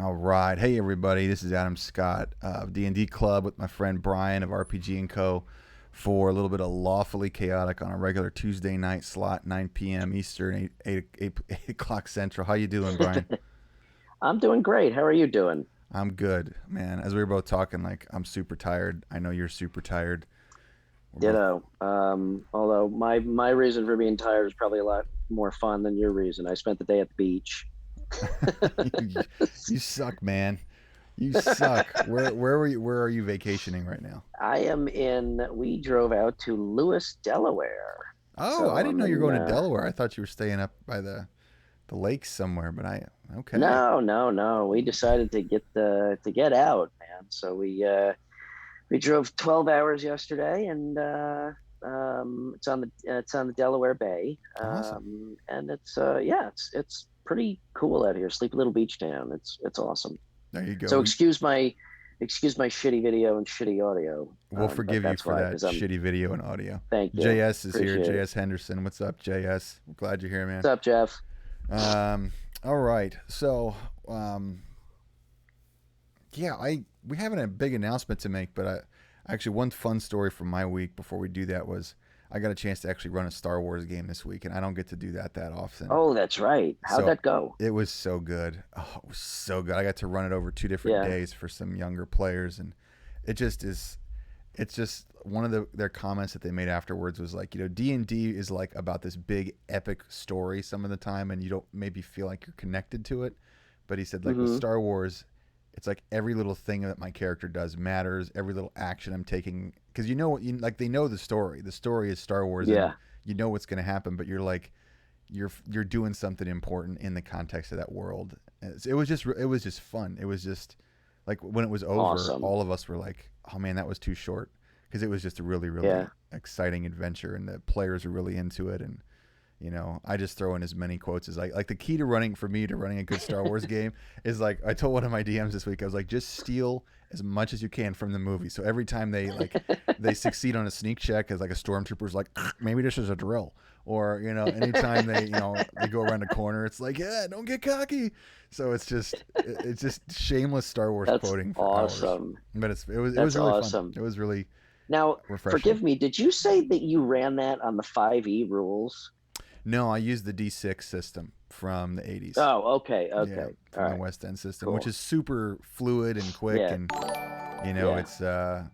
All right. Hey, everybody. This is Adam Scott of D&D Club with my friend Brian of RPG&Co for a little bit of Lawfully Chaotic on a regular Tuesday night slot, 9 p.m. Eastern, 8 o'clock Central. How you doing, Brian? I'm doing great. How are you doing? I'm good, man. As we were both talking, like, I'm super tired. I know you're super tired. We're both... Ditto. Although my reason for being tired is probably a lot more fun than your reason. I spent the day at the beach. you, you suck, man. You suck. Where are you vacationing right now? We drove out to Lewis, Delaware. Oh, So I didn't I'm know you were in, going to Delaware. I thought you were staying up by the lakes somewhere, but okay. no. We decided to get out, man. So we drove 12 hours yesterday and it's on the Delaware Bay. Awesome. And it's pretty cool out here. Sleepy little beach town. It's awesome. There you So go. excuse my shitty video and shitty audio. We'll But forgive you that's for why, that because I'm. shitty video and audio. Thank you. JS is here. Appreciate it. JS Henderson. What's up, JS? I'm glad you're here, man. What's up, Jeff? All right. So, yeah, we haven't a big announcement to make, but actually one fun story from my week before we do that was I got a chance to actually run a Star Wars game this week, and I don't get to do that often. Oh, that's right. How'd So that go? it was so good. Oh, it was so good. I got to run it over 2 different Yeah. days for some younger players, and it just is. It's just one of their comments that they made afterwards was like, D&D is like about this big epic story some of the time, and you don't maybe feel like you're connected to it. But he said like with Hmm. Star Wars, it's like every little thing that my character does matters. Every little action I'm taking, because like they know the story. The story is Star Wars, and Yeah. you know what's going to happen, but you're like you're doing something important in the context of that world. It was just fun. It was just like when it was over, Awesome. all of us were like, "Oh man, that was too short," because it was just a really really Yeah. exciting adventure, and the players are really into it. And I just throw in as many quotes as like the key to running a good Star Wars game is like I told one of my DMs this week, I was like, just steal as much as you can from the movie. So every time they succeed on a sneak check, as like a stormtrooper's like, maybe this is a drill, or anytime they go around a corner, it's like, yeah, don't get cocky. So it's just shameless Star Wars That's quoting for hours. awesome. But it was That's really fun. awesome. It was really Now, refreshing. forgive me, did you say that you ran that on the 5e rules? No, I used the D6 system from the 80s. Oh, okay, Yeah, okay. All from the right. West End system, which Cool. is super fluid and quick, Yeah. and Yeah.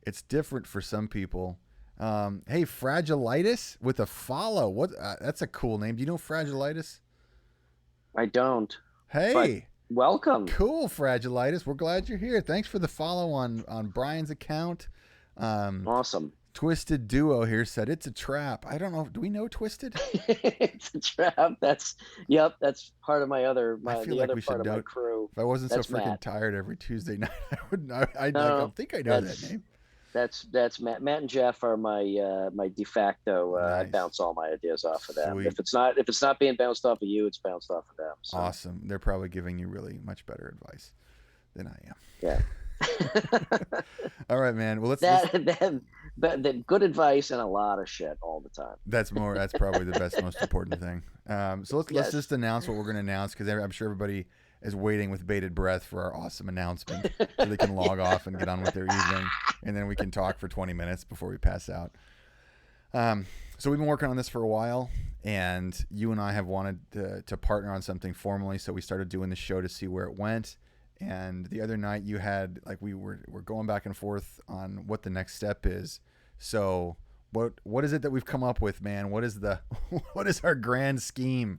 it's different for some people. Hey, Fragilitis with a follow. What? That's a cool name. Do you know Fragilitis? I don't. But Hey, welcome. cool, Fragilitis. We're glad you're here. Thanks for the follow on Brian's account. Um, Awesome. Twisted Duo here said it's a trap. I don't know. Do we know Twisted? It's a trap. That's part of I feel the like other we part should of my know. crew. If I wasn't so That's freaking Matt. tired every Tuesday night, I would. I No, think I know that that's name. that's Matt. Matt and Jeff are my de facto. I Nice. bounce all my ideas off of them. Sweet. If it's not being bounced off of you, it's bounced off of them. So Awesome. They're probably giving you really much better advice than I yeah. am. All right, man. Well, let's But the good advice and a lot of shit all the time. that's probably the best, most important thing. So let's Yes. just announce what we're going to announce, because I'm sure everybody is waiting with bated breath for our awesome announcement so they can log off and get on with their evening, and then we can talk for 20 minutes before we pass out. So we've been working on this for a while, and you and I have wanted to partner on something formally, so we started doing the show to see where it went. And the other night you had, like, we're going back and forth on what the next step is. So what is it that we've come up with, man? What is what is our grand scheme?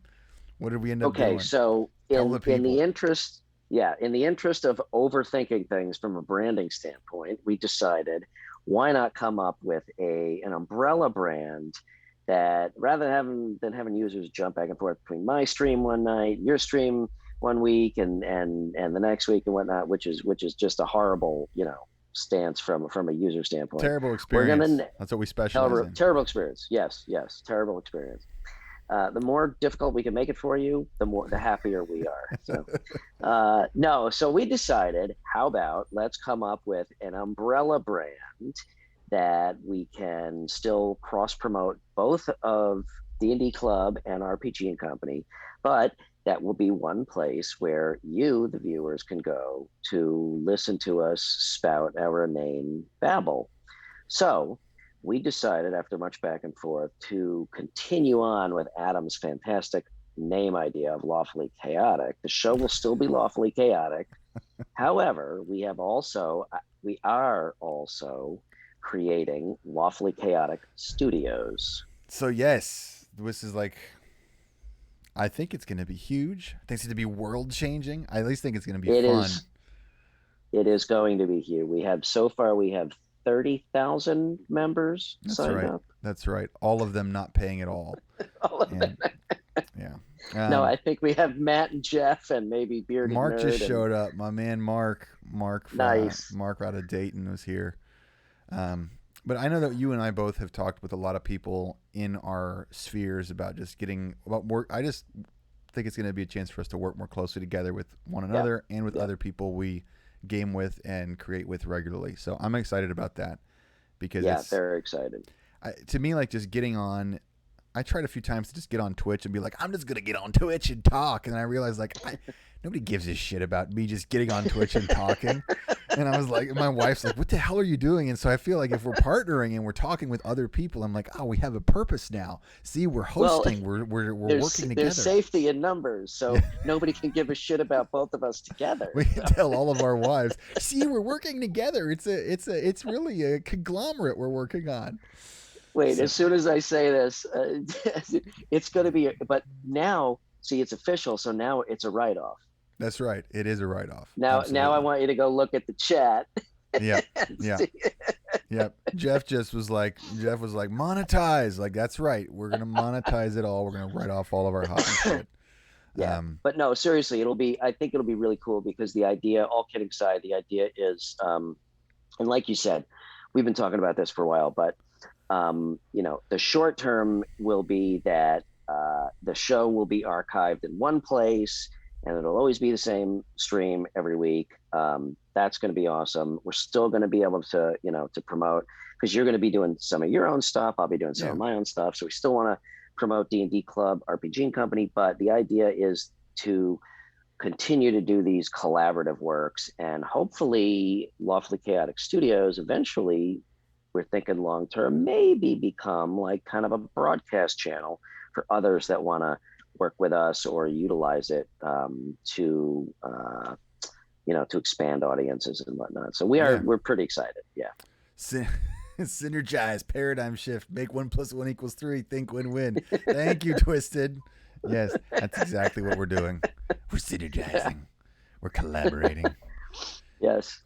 What did we end up Okay, doing? so Tell the in the people. interest, yeah, in the interest of overthinking things from a branding standpoint, we decided why not come up with an umbrella brand that, rather than having users jump back and forth between my stream one night, your stream one week, and the next week and whatnot, which is just a horrible stance from a user standpoint. Terrible We're experience. gonna That's what we specialize in. terrible experience. Yes, terrible experience. The more difficult we can make it for you, the happier we are. So, no. So we decided, how about let's come up with an umbrella brand that we can still cross promote both of D&D Club and RPG and Company, but that will be one place where you, the viewers, can go to listen to us spout our inane babble. So we decided, after much back and forth, to continue on with Adam's fantastic name idea of Lawfully Chaotic. The show will still be Lawfully Chaotic. However, we are also creating Lawfully Chaotic Studios. So yes, this is like, I think it's going to be huge. I think it's going to be world changing. I at least think it's going to be fun. It is going to be huge. We have 30,000 members signed up. That's right. All of them not paying at all. All of them. Yeah. No, I think we have Matt and Jeff and maybe Bearded Mark Nerd just showed up. My man Mark nice. Mark out of Dayton was here. But I know that you and I both have talked with a lot of people in our spheres about work. I just think it's going to be a chance for us to work more closely together with one another and with other people we game with and create with regularly. So I'm excited about that because they're excited. To me, like, just getting on. I tried a few times to just get on Twitch and be like, I'm just going to get on Twitch and talk. And then I realized, like, nobody gives a shit about me just getting on Twitch and talking. And I was like, my wife's like, what the hell are you doing? And so I feel like if we're partnering and we're talking with other people, I'm like, oh, we have a purpose now. See, we're hosting. We're working together. There's safety in numbers. So nobody can give a shit about both of us together. We can tell all of our wives, see, we're working together. It's really a conglomerate we're working on. Wait, as soon as I say this, it's going to be, but now, see, it's official. So now it's a write-off. That's right. It is a write-off. Now I want you to go look at the chat. Yeah. Jeff was like, monetize. Like, that's right. We're going to monetize it all. We're going to write off all of our hobby shit. Yeah. But no, seriously, I think it'll be really cool because the idea, all kidding aside, the idea is, and like you said, we've been talking about this for a while, but the short term will be that the show will be archived in one place and it'll always be the same stream every week. That's going to be awesome. We're still going to be able to, to promote, because you're going to be doing some of your own stuff. I'll be doing some of my own stuff. So we still want to promote D&D Club, RPG and Company, but the idea is to continue to do these collaborative works, and hopefully Lawfully Chaotic Studios eventually, we're thinking long term, maybe become like kind of a broadcast channel for others that want to work with us or utilize it to expand audiences and whatnot. So we're pretty excited. Yeah. Synergize, paradigm shift, make 1 + 1 = 3, think win-win. Thank you, Twisted. Yes, that's exactly what we're doing. We're synergizing. Yeah. We're collaborating. Yes.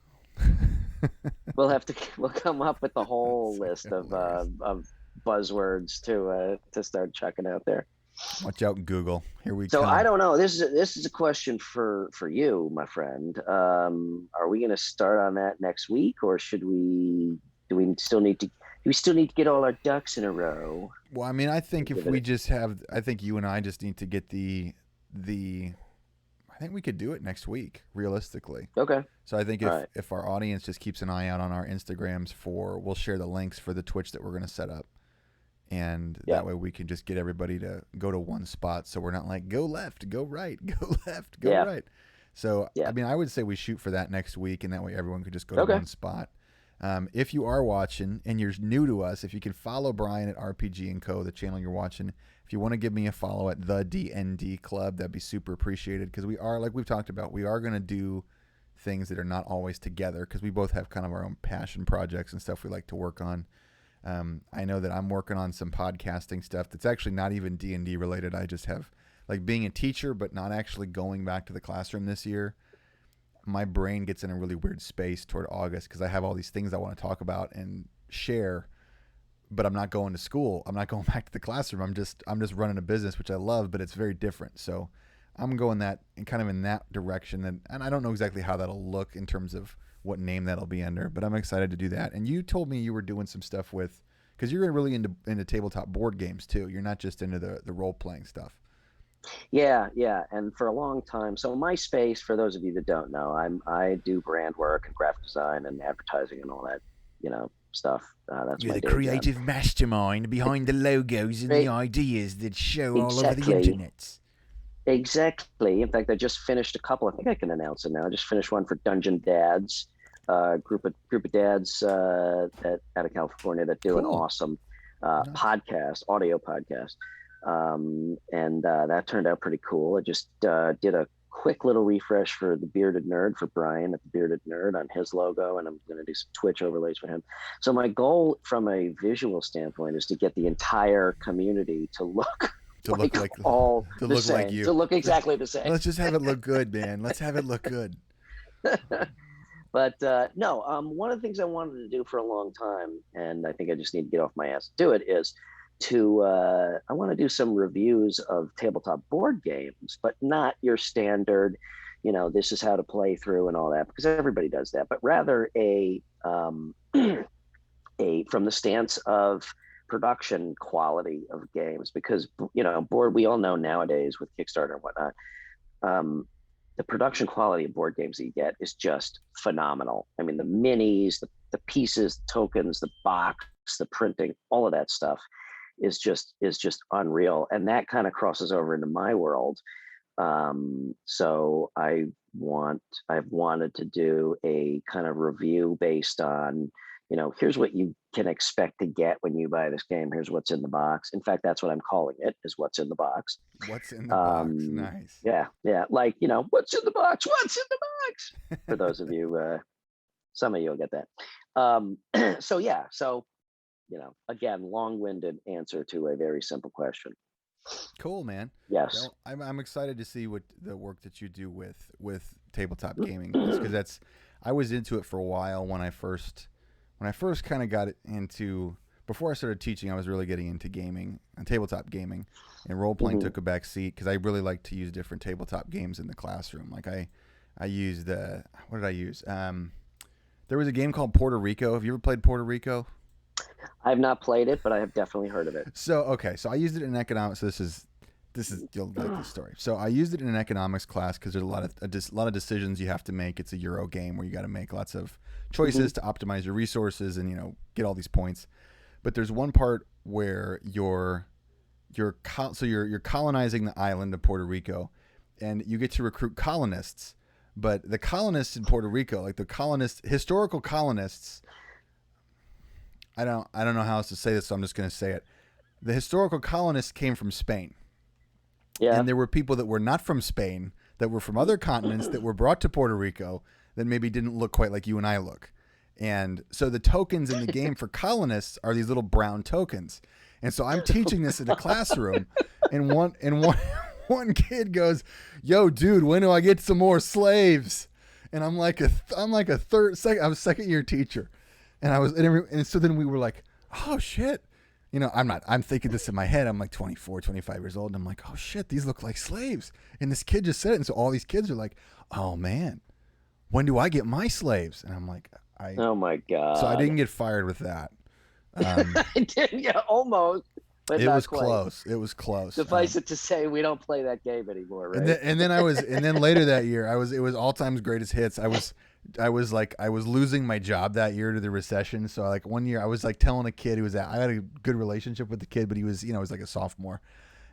We'll come up with the whole list of buzzwords to start checking out there. Watch out, Google. Here we go. So I don't know. This is a question for you, my friend. Are we going to start on that next week, or should we? Do we still need to get all our ducks in a row? Well, I mean, I think if we just have, I think you and I just need to get the. I think we could do it next week, realistically. Okay. So I think if our audience just keeps an eye out on our Instagrams we'll share the links for the Twitch that we're going to set up. And that way we can just get everybody to go to one spot. So we're not like, go left, go right, go left, go right. So, I mean, I would say we shoot for that next week, and that way everyone could just go to one spot. If you are watching and you're new to us, if you can follow Brian at RPG&Co, the channel you're watching. If you want to give me a follow at the D&D Club, that'd be super appreciated, because we are, like we've talked about, we are going to do things that are not always together, because we both have kind of our own passion projects and stuff we like to work on. I know that I'm working on some podcasting stuff that's actually not even D&D related. I just have, like, being a teacher but not actually going back to the classroom this year. My brain gets in a really weird space toward August because I have all these things I want to talk about and share, but I'm not going to school. I'm not going back to the classroom. I'm just running a business, which I love, but it's very different. So I'm going in that direction, and I don't know exactly how that'll look in terms of what name that'll be under, but I'm excited to do that. And you told me you were doing some stuff with, because you're really into tabletop board games too. You're not just into the role playing stuff. Yeah. And for a long time, so my space, for those of you that don't know, I do brand work and graphic design and advertising and all that, stuff. That's You're my the day creative job. mastermind behind the logos and Right. the ideas that show all over the Exactly. internet. Exactly. In fact, I just finished a couple. I think I can announce it now. I just finished one for Dungeon Dads, group of dads out of California that do an Cool. awesome Nice. podcast, audio podcast, and that turned out pretty cool. I just did a quick little refresh for the Bearded Nerd, for Brian at the Bearded Nerd, on his logo, and I'm going to do some Twitch overlays for him. So my goal from a visual standpoint is to get the entire community to look To look like all to the look same, like you. to look exactly the same. Let's just have it look good, man. Let's have it look good. But no, one of the things I wanted to do for a long time, and I think I just need to get off my ass to do it, is to I want to do some reviews of tabletop board games, but not your standard, this is how to play through and all that, because everybody does that, but rather a from the stance of production quality of games, because we all know nowadays with Kickstarter and whatnot, the production quality of board games that you get is just phenomenal. I mean, the minis, the pieces, the tokens, the box, the printing, all of that stuff is just unreal, and that kind of crosses over into my world. So I've wanted to do a kind of review based on, here's what you can expect to get when you buy this game. Here's what's in the box. In fact, that's what I'm calling it, is what's in the box. What's in the box? Nice. Yeah. Like, what's in the box? What's in the box? For those of you, some of you will get that. So, again, long-winded answer to a very simple question. Cool, man. Yes. Well, I'm excited to see what the work that you do with tabletop gaming, because I was into it for a while when I first kind of got into, before I started teaching, I was really getting into gaming and tabletop gaming, and role playing took a back seat because I really like to use different tabletop games in the classroom. Like I used what did I use? There was a game called Puerto Rico. Have you ever played Puerto Rico? I've not played it, but I have definitely heard of it. So I used it in economics. So this is you'll like this story. So I used it in an economics class because there's a lot of decisions you have to make. It's a Euro game where you got to make lots of choices to optimize your resources and get all these points. But there's one part where you're colonizing the island of Puerto Rico, and you get to recruit colonists. But the colonists in Puerto Rico, like historical colonists, I don't know how else to say this, so I'm just going to say it. The historical colonists came from Spain. Yeah. And there were people that were not from Spain, that were from other continents, that were brought to Puerto Rico that maybe didn't look quite like you and I look. And so the tokens in the game for colonists are these little brown tokens. And so I'm teaching this in a classroom, and one kid goes, "Yo, dude, when do I get some more slaves?" And I'm like I was second year teacher. And so then we were like, "Oh shit." I'm thinking this in my head. I'm like 24, 25 years old. And I'm like, "Oh shit, these look like slaves." And this kid just said it. And so all these kids are like, "Oh man, when do I get my slaves?" And I'm like, oh my God. So I didn't get fired with that. I did, yeah, almost. But it not was quite. Close. It was close. Suffice it to say, we don't play that game anymore, right? And then later that year, it was all time's greatest hits. I was losing my job that year to the recession. So like one year I was like telling a kid I had a good relationship with the kid, but he was, he was like a sophomore,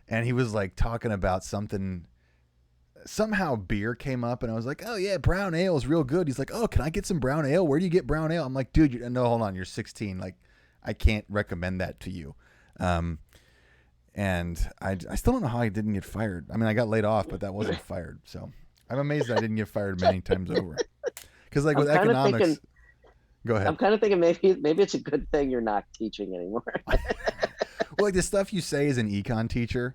and he was like talking about something, somehow beer came up, and I was like, "Oh yeah, brown ale is real good." He's like, "Oh, can I get some brown ale? Where do you get brown ale?" I'm like, "Dude, no, hold on. You're 16. Like, I can't recommend that to you." And I still don't know how I didn't get fired. I mean, I got laid off, but that wasn't fired. So I'm amazed that I didn't get fired many times over. Because like with economics, go ahead. I'm kind of thinking maybe it's a good thing you're not teaching anymore. Well, like the stuff you say as an econ teacher,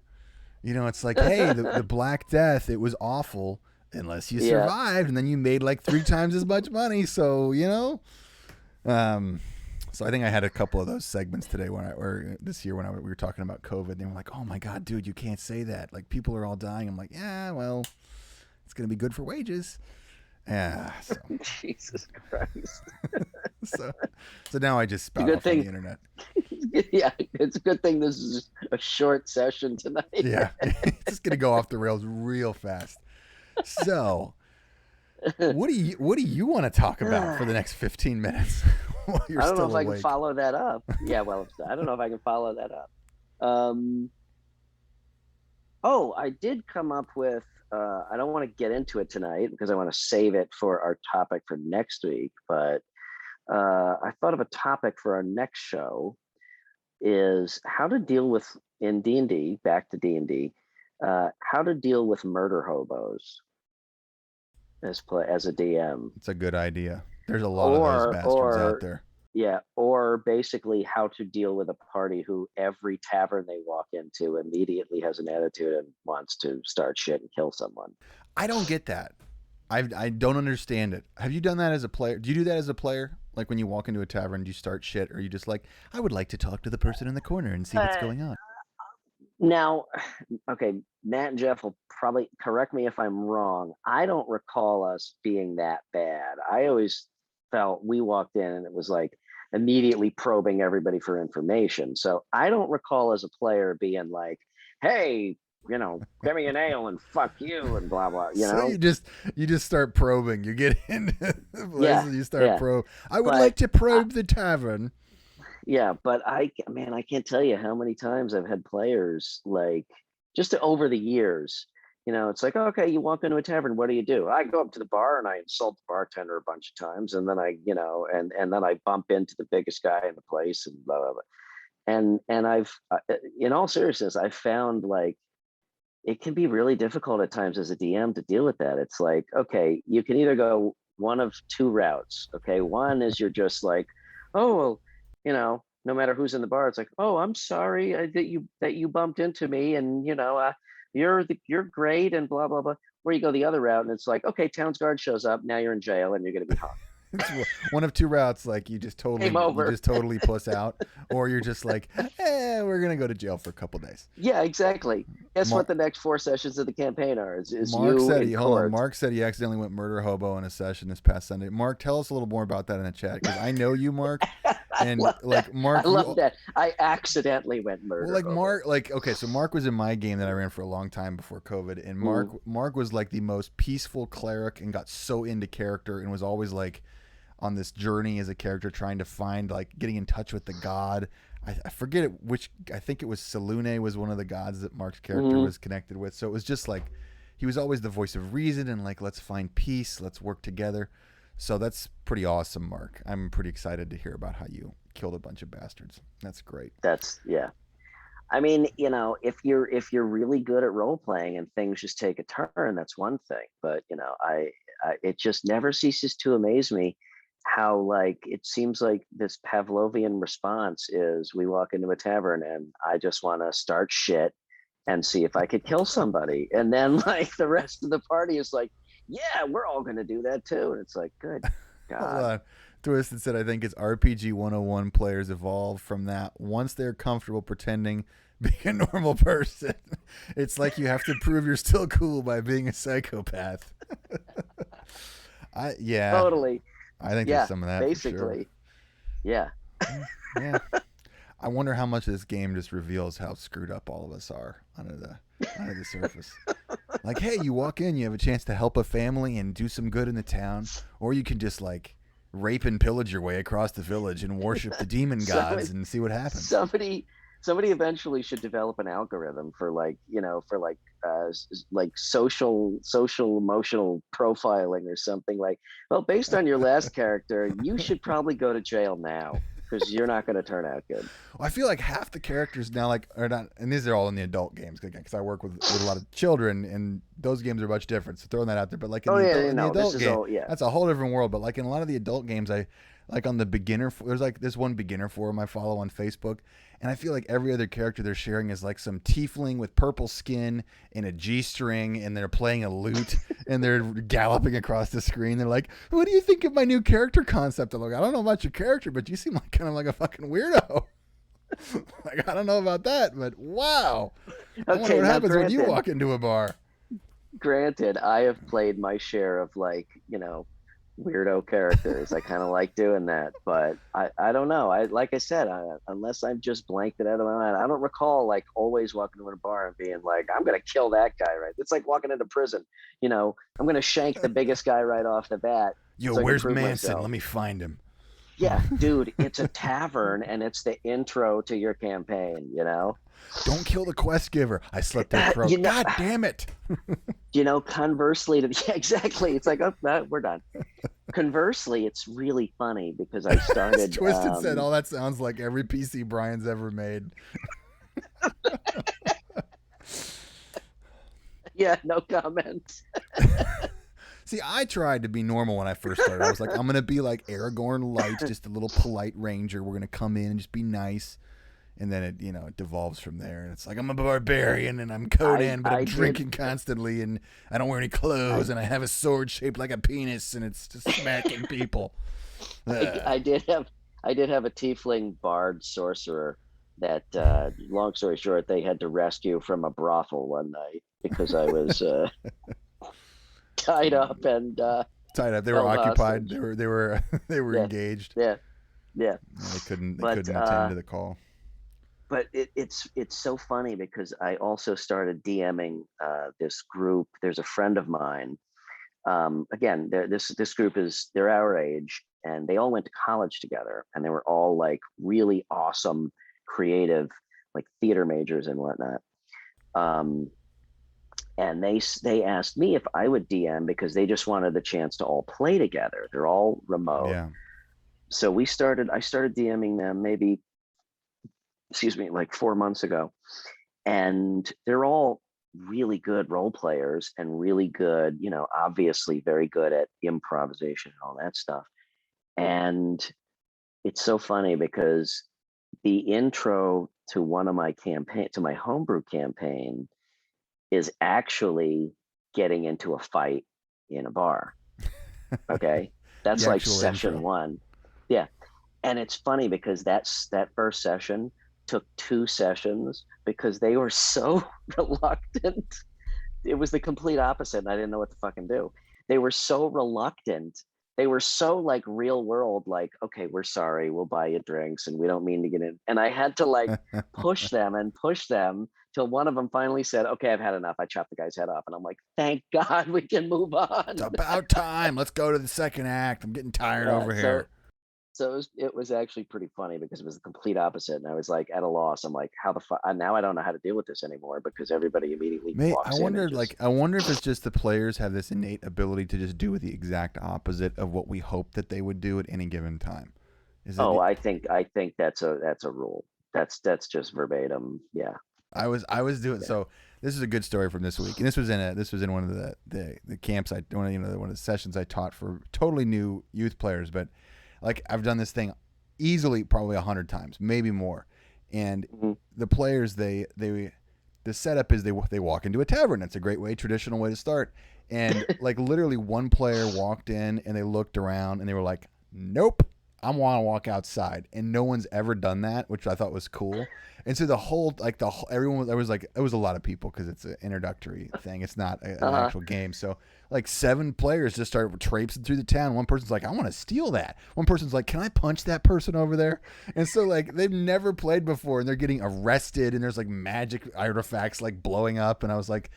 it's like, hey, the Black Death, it was awful unless you survived, and then you made like 3 times as much money. So so I think I had a couple of those segments today this year when we were talking about COVID. And they were like, "Oh my God, dude, you can't say that. Like people are all dying." I'm like, "Yeah, well, it's gonna be good for wages." Yeah. So. Jesus Christ. so now I just spout off on the internet. Yeah, it's a good thing this is a short session tonight. Yeah, it's just gonna go off the rails real fast. So, what do you want to talk about for the next 15 minutes? while you're I don't know still if I can awake. follow that up. Yeah, well, I don't know if I can follow that up. Um, oh, I did come up with. I don't want to get into it tonight because I want to save it for our topic for next week. But I thought of a topic for our next show is how to deal with in D&D. Back to D&D. How to deal with murder hobos as a DM, It's a good idea. There's a lot of those bastards out or there. yeah, or basically how to deal with a party who every tavern they walk into immediately has an attitude and wants to start shit and kill someone. I don't get that. I don't understand it. Have you done that as a player? Do you do that as a player? Like when you walk into a tavern, do you start shit, or you just like, I would like to talk to the person in the corner and see what's Uh, going on? Now, okay, Matt and Jeff will probably correct me if I'm wrong. I don't recall us being that bad. I always felt we walked in and it was like immediately probing everybody for information. So I don't recall as a player being like, hey, give me an ale and fuck you and blah blah, So you just start probing. You get into the place Yeah, and you start yeah. probe. I would But like to probe the tavern. yeah, but man, I can't tell you how many times I've had players like over the years. It's like, okay, you walk into a tavern, what do? I go up to the bar and I insult the bartender a bunch of times, and then and then I bump into the biggest guy in the place and blah blah blah. And I've, in all seriousness, I've found like it can be really difficult at times as a DM to deal with that. It's like, okay, you can either go one of two routes. Okay, one is you're just like, oh well, no matter who's in the bar, it's like, oh, I'm sorry that you bumped into me, and you're great, and blah blah blah. Where you go the other route, and it's like, okay, town's guard shows up, now you're in jail, and you're gonna be hung. It's one of two routes. Like you just Game totally, over. puss out, or you're just like, we're gonna go to jail for a couple days. Yeah, exactly. Guess Mar- what the next 4 sessions of the campaign are? Is Mark you said in hold on. court. Mark said he accidentally went murder hobo in a session this past Sunday. Mark, tell us a little more about that in the chat because I know you, Mark, I and love like that. Mark, I love that. I accidentally went well, murder like hobo. Mark, like okay, so Mark was in my game that I ran for a long time before COVID, and Mm. Mark was like the most peaceful cleric and got so into character and was always like on this journey as a character trying to find like getting in touch with the god. I forget which. I think it was Selune was one of the gods that Mark's character Mm. was connected with. So it was just like he was always the voice of reason and like let's find peace, let's work together. So that's pretty awesome, Mark. I'm pretty excited to hear about how you killed a bunch of bastards. That's great. That's yeah. I mean, if you're really good at role playing and things just take a turn, that's one thing. But I it just never ceases to amaze me how like it seems like this Pavlovian response is we walk into a tavern and I just want to start shit and see if I could kill somebody, and then like the rest of the party is like, yeah, we're all gonna do that too, and it's like, good Hold God. on. Twisted said, I think it's RPG 101 players evolve from that. Once they're comfortable pretending being a normal person, it's like you have to prove you're still cool by being a psychopath. Yeah, Totally. I think there's Yeah, some of that for sure. basically. Yeah. Yeah. I wonder how much this game just reveals how screwed up all of us are under the surface. Like, hey, you walk in, you have a chance to help a family and do some good in the town, or you can just like rape and pillage your way across the village and worship the demon gods and see what happens. Somebody eventually should develop an algorithm for like social emotional profiling or something like, well, based on your last character, you should probably go to jail now because you're not going to turn out good. Well, I feel like half the characters now like are not, and these are all in the adult games because I work with a lot of children, and those games are much different. So throwing that out there, but like in Oh the yeah, adult, this is game, all, yeah. that's a whole different world. But like in a lot of the adult games, I like on the beginner. There's like this one beginner forum I follow on Facebook, and I feel like every other character they're sharing is like some tiefling with purple skin and a G-string, and they're playing a lute and they're galloping across the screen. They're like, "What do you think of my new character concept?" I'm like, "I don't know about your character, but you seem like kind of like a fucking weirdo." Like, I don't know about that, but wow. I wonder Okay, what now happens when you granted, walk into a bar. I have played my share of like, weirdo characters. I kind of like doing that, but I don't know. Like I said, unless I've just blanked it out of my mind, I don't recall like always walking into a bar and being like, I'm gonna kill that guy. Right? It's like walking into prison. I'm gonna shank the biggest guy right off the bat Yo, so I can where's prove Manson? myself. Let me find him. Yeah, dude, it's a tavern and it's the intro to your campaign, you know? Don't kill the quest giver. I slit their throat. You know, God damn it. conversely to yeah, exactly. It's like, oh, no, we're done. Conversely, it's really funny because I started Twisted said, "Oh, that sounds like every PC Brian's ever made." yeah, no comment. See, I tried to be normal when I first started. I was like, I'm gonna be like Aragorn Light, just a little polite ranger. We're gonna come in and just be nice, and then it devolves from there. And it's like I'm a barbarian and I'm Conan, but I'm drinking constantly, and I don't wear any clothes, and I have a sword shaped like a penis, and it's just smacking people. I did have a tiefling bard sorcerer that long story short, they had to rescue from a brothel one night because I was tied up and tied up. They were occupied. Hostage. They were they were Yeah, engaged. yeah, yeah. They couldn't attend to the call. But it's so funny because I also started DMing this group. There's a friend of mine. Again, this group they're our age, and they all went to college together, and they were all like really awesome, creative, like theater majors and whatnot. And they asked me if I would DM because they just wanted the chance to all play together. They're all remote. Yeah. So I started DMing them maybe, excuse me, like 4 months ago. And they're all really good role players and really good, obviously very good at improvisation and all that stuff. And it's so funny because the intro to my homebrew campaign is actually getting into a fight in a bar. Okay. That's like session intro. 1. Yeah. And it's funny because that first session took 2 sessions because they were so reluctant. It was the complete opposite, and I didn't know what to fucking do. They were so reluctant. They were so like real world, like, okay, we're sorry, we'll buy you drinks, and we don't mean to get in. And I had to like push them till one of them finally said, okay, I've had enough. I chopped the guy's head off. And I'm like, thank God we can move on. It's about time. Let's go to the second act. I'm getting tired over here. So it was actually pretty funny because it was the complete opposite, and I was like at a loss. I'm like, how the fuck? Now I don't know how to deal with this anymore because everybody immediately walks in. I wonder if it's just the players have this innate ability to just do the exact opposite of what we hope that they would do at any given time. I think that's a rule. That's just verbatim. Yeah. I was doing so. This is a good story from this week, and this was in one of the camps one of the sessions I taught for totally new youth players, but. Like I've done this thing easily probably 100 times, maybe more. And the players, the setup is they walk into a tavern. That's a great traditional way to start. And like literally one player walked in and they looked around and they were like, nope, I want to walk outside. And no one's ever done that, which I thought was cool. And so everyone, there was a lot of people because it's an introductory thing. It's not an actual game. So like 7 players just start traipsing through the town. One person's like, I want to steal that. One person's like, can I punch that person over there? And so like they've never played before and they're getting arrested and there's like magic artifacts like blowing up. And I was like,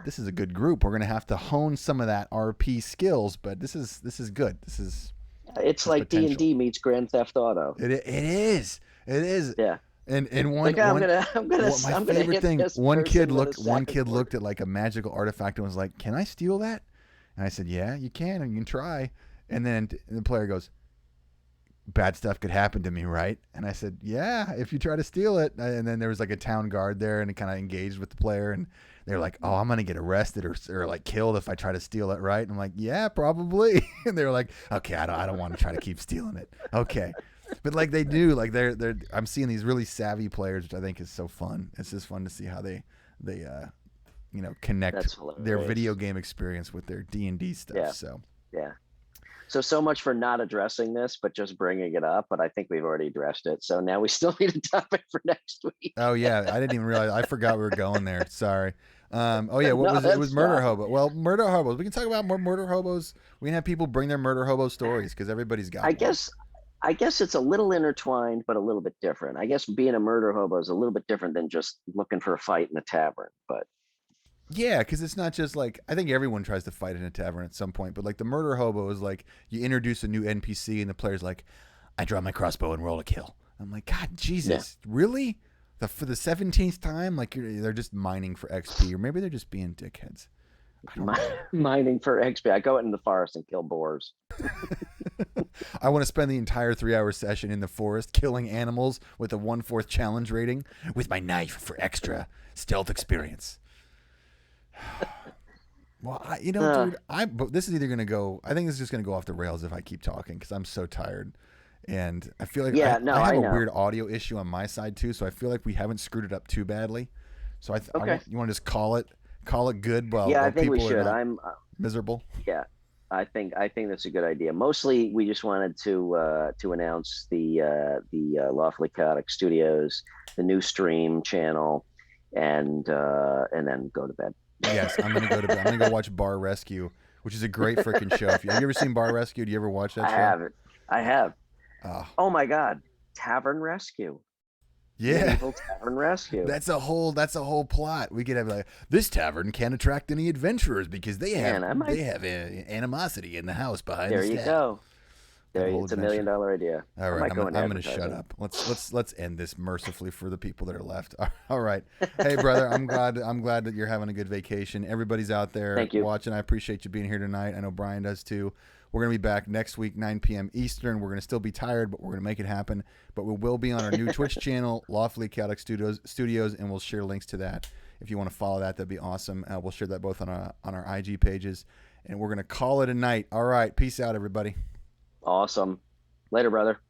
this is a good group. We're going to have to hone some of that RP skills, but this is good. It's like D&D meets Grand Theft Auto. It is. Yeah. And one, like, I'm gonna favorite thing. One kid looked at like a magical artifact and was like, "Can I steal that?" And I said, "Yeah, you can. And you can try." And then the player goes, "Bad stuff could happen to me, right?" And I said, "Yeah, if you try to steal it." And then there was like a town guard there, and it kind of engaged with the player, and they're like, "Oh, I'm gonna get arrested or like killed if I try to steal it, right?" And I'm like, "Yeah, probably." And they were like, "Okay, I don't want to try to keep stealing it." Okay. But like they do, like they're I'm seeing these really savvy players, which I think is so fun. It's just fun to see how they connect their video game experience with their D&D stuff. Yeah. So much for not addressing this, but just bringing it up. But I think we've already addressed it. So now we still need a topic for next week. Oh yeah, I didn't even realize. I forgot we were going there. Sorry. Oh yeah, what was it? It was murder hobo. Well, murder hobos. We can talk about more murder hobos. We can have people bring their murder hobo stories because everybody's got. I guess it's a little intertwined, but a little bit different. I guess being a murder hobo is a little bit different than just looking for a fight in a tavern. But Yeah, because it's not just like I think everyone tries to fight in a tavern at some point, but like the murder hobo is like you introduce a new NPC and the player's like, I draw my crossbow and roll a kill. I'm like, God, Yeah. Jesus, really? For the 17th time, like they're just mining for XP, or maybe they're just being dickheads. I don't know. Mining for XP. I go out in the forest and kill boars. I want to spend the entire 3 hour session in the forest killing animals with a 1/4 challenge rating with my knife for extra stealth experience. Well, Uh, dude, but this is either gonna go. I think this is just gonna go off the rails if I keep talking because I'm so tired, and I feel like yeah, no, I have I a know. weird audio issue on my side too. So I feel like we haven't screwed it up too badly. So Okay. you want to just call it good Yeah, I while think we people are should. not miserable. Yeah, I think that's a good idea. Mostly, we just wanted to announce the Lawfully Chaotic Studios, the new stream channel, and then go to bed. Yes, I'm gonna go to. I'm gonna go watch Bar Rescue, which is a great freaking show. Have you ever seen Bar Rescue? Do you ever watch that I show? have it. I have. Oh, Oh my God, Tavern Rescue, yeah. Medieval Tavern Rescue. That's a whole plot. We could have like this tavern can't attract any adventurers because Man, I might. they have animosity in the house behind the There you staff. go. Got There, a whole it's adventure. $1 million idea. All I right, might go into I'm gonna shut advertising. up. Let's end this mercifully for the people that are left. All right, hey brother, I'm glad that you're having a good vacation. Everybody's out there Thank you. watching. I appreciate you being here tonight. I know Brian does too. We're gonna be back next week, 9 p.m. Eastern. We're gonna still be tired, but we're gonna make it happen. But we will be on our new Twitch channel, Lawfully Chaotic Studios, and we'll share links to that. If you want to follow that, that'd be awesome. We'll share that both on our IG pages, and we're gonna call it a night. All right, peace out, everybody. Awesome. Later, brother.